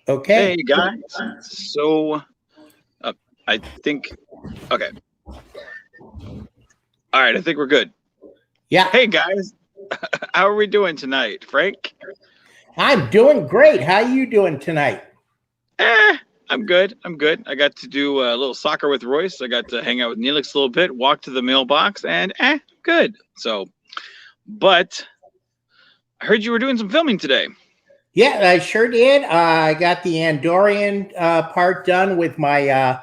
Okay. Hey guys. So uh, I think okay. All right, I think we're good. Yeah, Hey guys, how are we doing tonight, Frank? I'm doing great. How you doing tonight? Eh, I'm good. I'm good. I got to do a little soccer with Royce. I got to hang out with Neelix a little bit, walk to the mailbox, and good. So, but I heard you were doing some filming today. Yeah, I sure did. I got the Andorian part done with my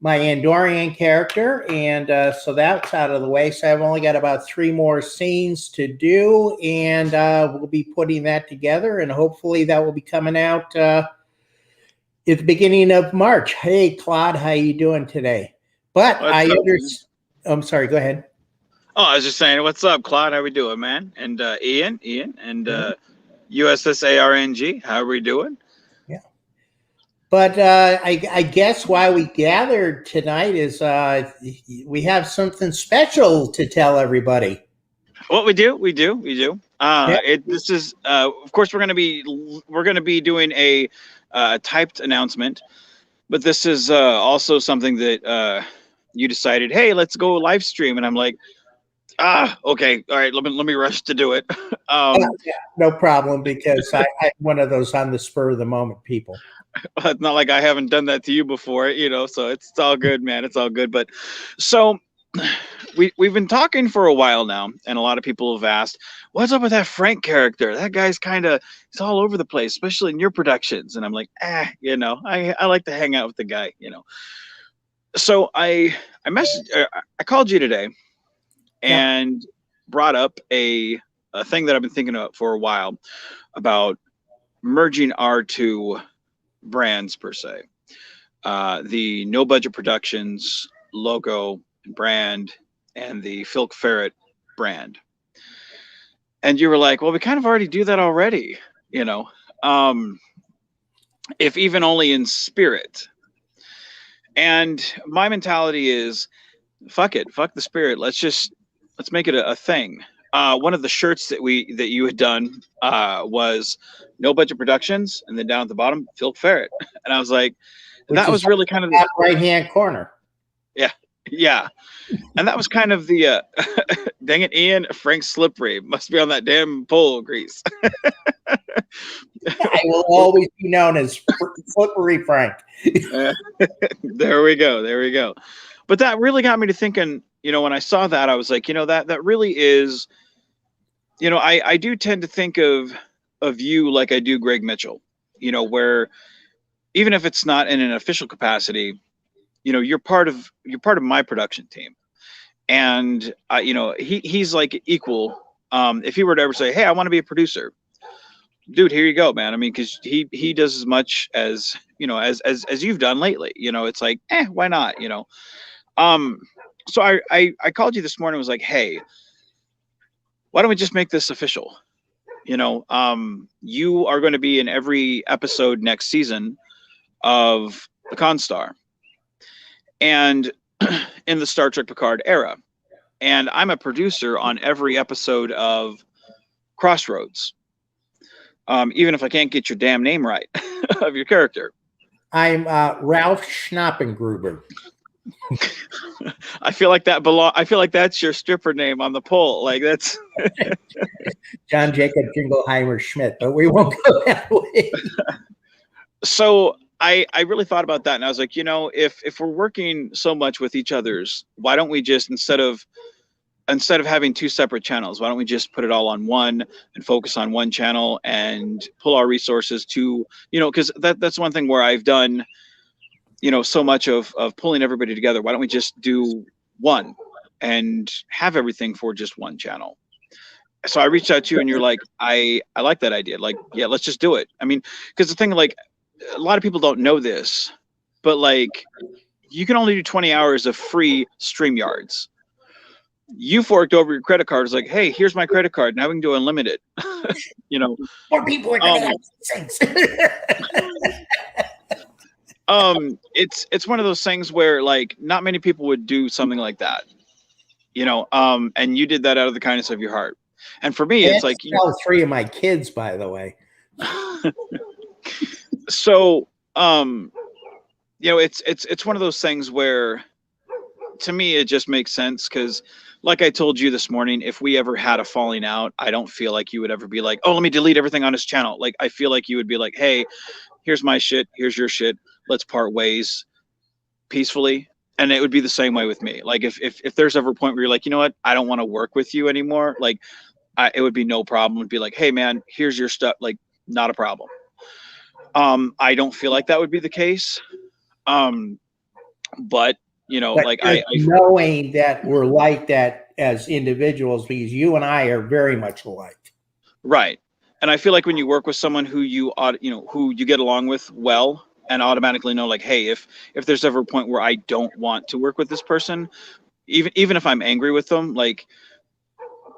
Andorian character, and so that's out of the way. So I've only got about 3 more scenes to do, and we'll be putting that together, and hopefully that will be coming out at the beginning of March. Hey, Claude, how you doing today? But What's up, man? I'm sorry. Go ahead. Oh, I was just saying, what's up, Claude? How we doing, man? And Ian, and USSARNG. How are we doing? Yeah. But I guess why we gathered tonight is we have something special to tell everybody. What we do. Yeah. This is, of course, we're gonna be doing a typed announcement, but this is also something that you decided, hey, let's go live stream, and I'm like, okay, all right, let me rush to do it. Yeah, no problem, because I'm one of those on the spur of the moment people. It's not like I haven't done that to you before, so it's all good, man. It's all good. But so we've been talking for a while now, and a lot of people have asked, what's up with that Frank character? That guy's he's all over the place, especially in your productions. And I'm like, I like to hang out with the guy. So I called you today Yeah. and brought up a thing that I've been thinking about for a while about merging our two brands per se. The No Budget Productions logo and brand, and the Filk Ferret brand. And you were like, well, we kind of already do that already, you know, um, if even only in spirit. And my mentality is, fuck it, fuck the spirit. Let's make it a thing. One of the shirts that you had done was No Budget Productions, and then down at the bottom, Filk Ferret. And I was like, Which that is was really kind of top right hand corner. yeah, yeah. And that was kind of the dang it, Ian, Frank Slippery must be on that damn pole grease. I will always be known as Slippery Frank. There we go, there we go. But that really got me to thinking. When I saw that, I was like, that really is. I do tend to think of you like I do Greg Mitchell. Where even if it's not in an official capacity, you're part of my production team. And he's like equal. If he were to ever say, hey, I want to be a producer, dude, here you go, man. I mean, because he does as much as as you've done lately. It's like, why not? um so I called you this morning and was like, hey, why don't we just make this official? You are going to be in every episode next season of the Constar, and in the Star Trek Picard era. And I'm a producer on every episode of Crossroads. Even if I can't get your damn name right of your character. I'm Ralph Schnappengruber. I feel like that's your stripper name on the pole. Like that's John Jacob Jingleheimer Schmidt, but we won't go that way. So I really thought about that, and I was like, if we're working so much with each other's, why don't we just instead of having two separate channels, why don't we just put it all on one and focus on one channel and pull our resources to, because that's one thing where I've done, so much of pulling everybody together. Why don't we just do one and have everything for just one channel? So I reached out to you and you're like, I like that idea. Like, yeah, let's just do it. I mean, because the thing, like, a lot of people don't know this, but like, you can only do 20 hours of free StreamYards. You forked over your credit card. It's like, hey, here's my credit card. Now we can do unlimited. More people are going to have things. It's one of those things where like not many people would do something like that. And you did that out of the kindness of your heart. And for me, it's like all 3 of my kids, by the way. So, it's one of those things where, to me, it just makes sense because, like I told you this morning, if we ever had a falling out, I don't feel like you would ever be like, "Oh, let me delete everything on his channel." Like, I feel like you would be like, "Hey, here's my shit, here's your shit. Let's part ways peacefully." And it would be the same way with me. Like, if there's ever a point where you're like, you know what, I don't want to work with you anymore, like, it would be no problem. It'd be like, hey man, here's your stuff. Like, not a problem. I don't feel like that would be the case. But But like just knowing that we're like that as individuals, because you and I are very much alike. Right. And I feel like when you work with someone who who you get along with well, and automatically know, like, hey, if there's ever a point where I don't want to work with this person, even if I'm angry with them, like,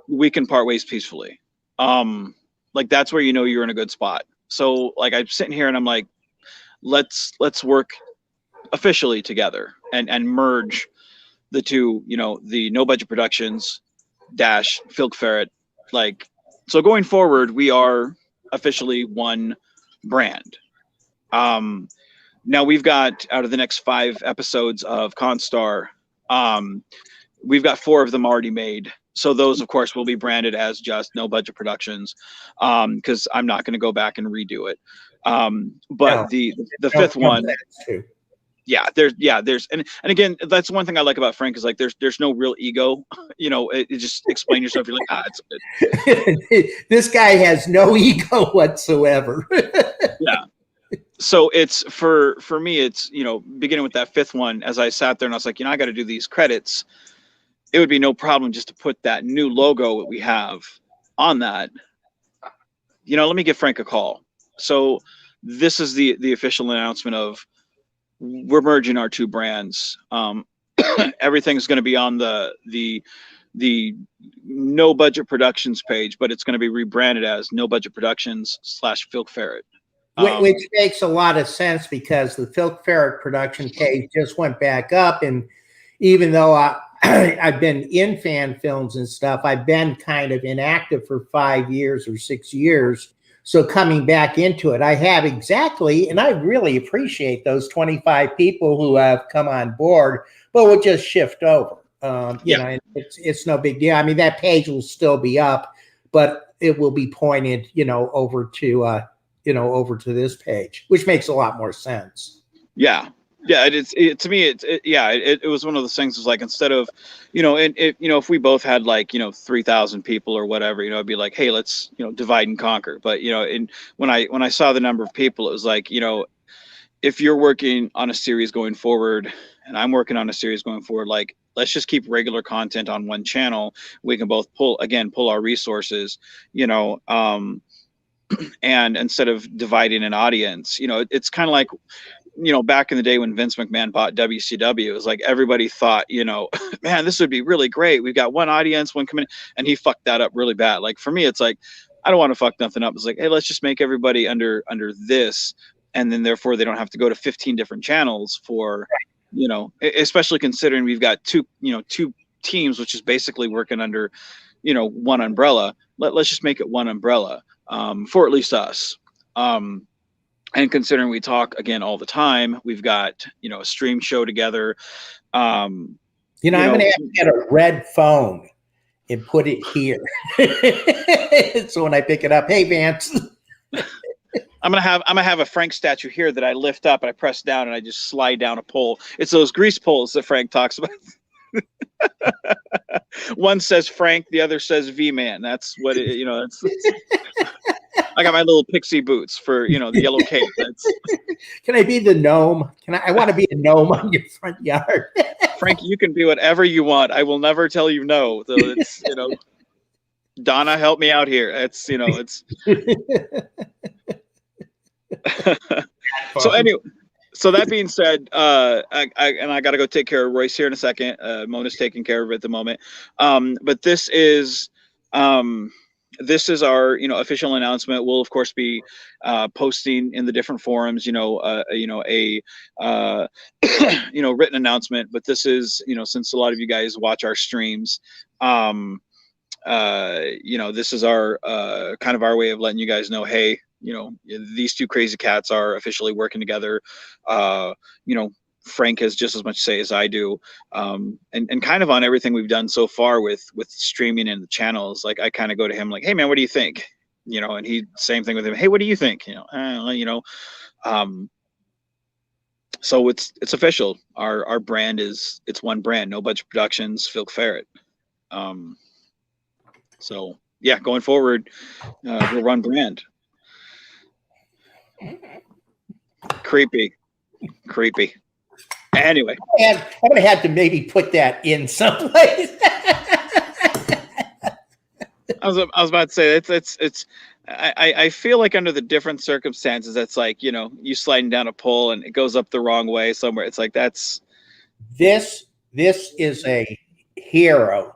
we can part ways peacefully. Like, that's where you're in a good spot. So, like, I'm sitting here and I'm like, let's work officially together and merge the two, the No Budget Productions dash Filk Ferret. Like, so going forward, we are officially one brand. Now we've got, out of the next 5 episodes of Constar, we've got 4 of them already made. So those, of course, will be branded as just No Budget Productions, because I'm not going to go back and redo it. But no, the 5th one, there's and again, that's one thing I like about Frank, is like there's no real ego. It just explain yourself. You're like, it's good. This guy has no ego whatsoever. Yeah. So it's for me, it's, beginning with that 5th one, as I sat there and I was like, I got to do these credits. It would be no problem just to put that new logo that we have on that. Let me give Frank a call. So this is the official announcement of, we're merging our 2 brands. Everything's going to be on the No Budget Productions page, but it's going to be rebranded as No Budget Productions / Filk Ferret. Which makes a lot of sense, because the Filk Ferret production page just went back up. And even though I've been in fan films and stuff, I've been kind of inactive for 5 years or 6 years. So coming back into it, I have exactly, and I really appreciate those 25 people who have come on board, but we'll just shift over. It's no big deal. I mean, that page will still be up, but it will be pointed, over to this page, which makes a lot more sense. Yeah. To me, it was one of those things. Was like, instead of, if we both had like 3,000 people or whatever, it'd be like, hey, let's divide and conquer. But and when I saw the number of people, it was like, if you're working on a series going forward and I'm working on a series going forward, like, let's just keep regular content on one channel. We can both pull our resources, and instead of dividing an audience, it's kind of like, back in the day when Vince McMahon bought WCW, it was like everybody thought, man, this would be really great. We've got one audience, one coming, and he fucked that up really bad. Like, for me, it's like, I don't want to fuck nothing up. It's like, hey, let's just make everybody under this, and then therefore they don't have to go to 15 different channels for, especially considering we've got two teams, which is basically working under, one umbrella. Let's just make it one umbrella, for at least us. And considering we talk again all the time, we've got, a stream show together. I'm going to have to get a red phone and put it here. So when I pick it up, hey, Vance. I'm gonna have a Frank statue here that I lift up and I press down and I just slide down a pole. It's those grease poles that Frank talks about. One says Frank, the other says V-Man. That's what it, that's I got my little pixie boots for, the yellow cape. Can I be the gnome? I want to be a gnome on your front yard. Frank, you can be whatever you want. I will never tell you no. So it's, Donna, help me out here. It's, it's. So anyway, so that being said, I got to go take care of Royce here in a second. Mona's taking care of it at the moment. But this is our, official announcement. We'll of course be posting in the different forums, a written announcement. But this is, since a lot of you guys watch our streams, this is our kind of our way of letting you guys know, hey, you know, these two crazy cats are officially working together. You know, Frank has just as much say as I do, and kind of on everything we've done so far with streaming and the channels. Like I kind of go to him like, hey man, what do you think? You know, and he same thing with him. Hey, what do you think? You know, so it's official. Our brand is, it's one brand. No Budget Productions, Phil Ferret. So yeah, going forward, we'll run brand. Creepy. Anyway, And I'm gonna have to maybe put that in someplace. I was about to say it's I feel like under the different circumstances, that's like, you know, you sliding down a pole and it goes up the wrong way somewhere. It's like that's This is a hero.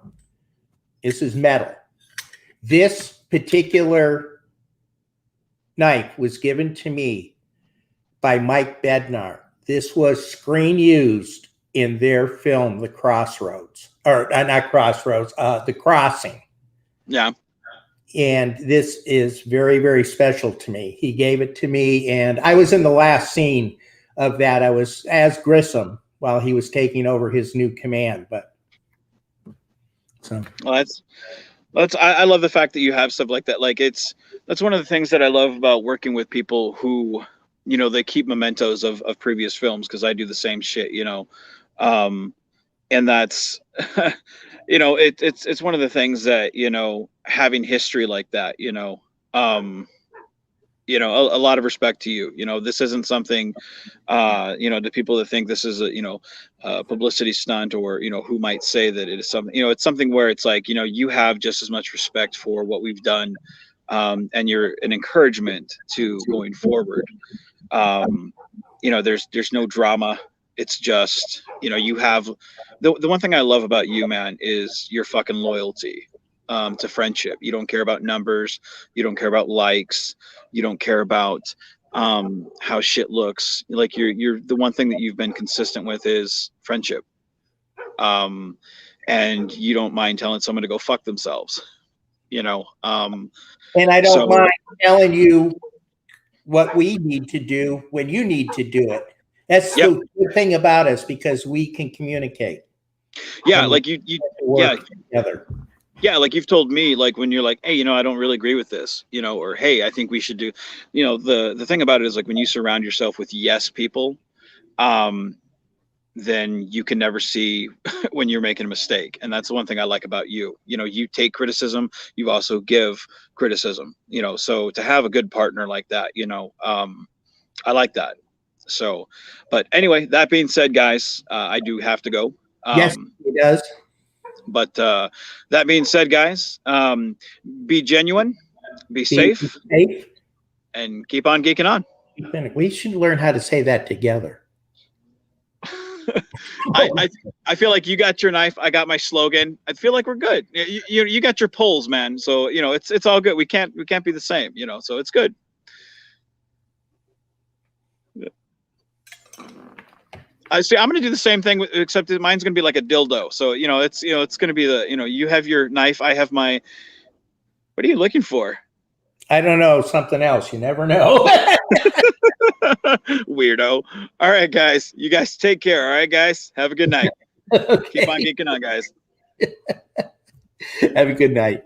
This is metal. This particular knife was given to me by Mike Bednar. This was screen used in their film, The Crossroads, or not Crossroads, The Crossing. yeah. And this is very, very special to me. He gave it to me, and I was in the last scene of that. I was as Grissom while he was taking over his new command. But so, Well, I love the fact that you have stuff like that. Like that's one of the things that I love about working with people who, you know, they keep mementos of previous films, because I do the same shit, you know. And that's you know, it's one of the things that, you know, having history like that, you know, a lot of respect to you. You know, this isn't something, you know, to people that think this is a, you know, a publicity stunt, or, you know, who might say that it is something, you know, it's something where it's like, you know, you have just as much respect for what we've done, and you're an encouragement to going forward. You know, there's no drama. It's just, you know, you have the one thing I love about you, man, is your fucking loyalty to friendship. You don't care about numbers. You don't care about likes. You don't care about how shit looks. Like you're the one thing that you've been consistent with is friendship. And you don't mind telling someone to go fuck themselves, you know. and I don't mind telling you what we need to do when you need to do it. That's the good thing about us, because we can communicate. Yeah, like you work together. Yeah, like you've told me, like when you're like, hey, you know, I don't really agree with this, you know, or hey, I think we should do, you know, the thing about it is like when you surround yourself with yes people, then you can never see when you're making a mistake. And that's the one thing I like about you. You know, you take criticism, you also give criticism, you know, so to have a good partner like that, you know, I like that. So, but anyway, that being said, guys, I do have to go. Yes, it does. But that being said, guys, be genuine, be safe, and keep on geeking on. We should learn how to say that together. I feel like you got your knife, I got my slogan. I feel like we're good. You got your polls, man. So you know it's all good. We can't be the same, you know. So it's good. I see. I'm gonna do the same thing, except that mine's gonna be like a dildo. So you know, it's gonna be the, you know, you have your knife, I have my. What are you looking for? I don't know, something else. You never know. Weirdo. All right, guys. You guys take care. All right, guys. Have a good night. Okay. Keep on geeking on, guys. Have a good night.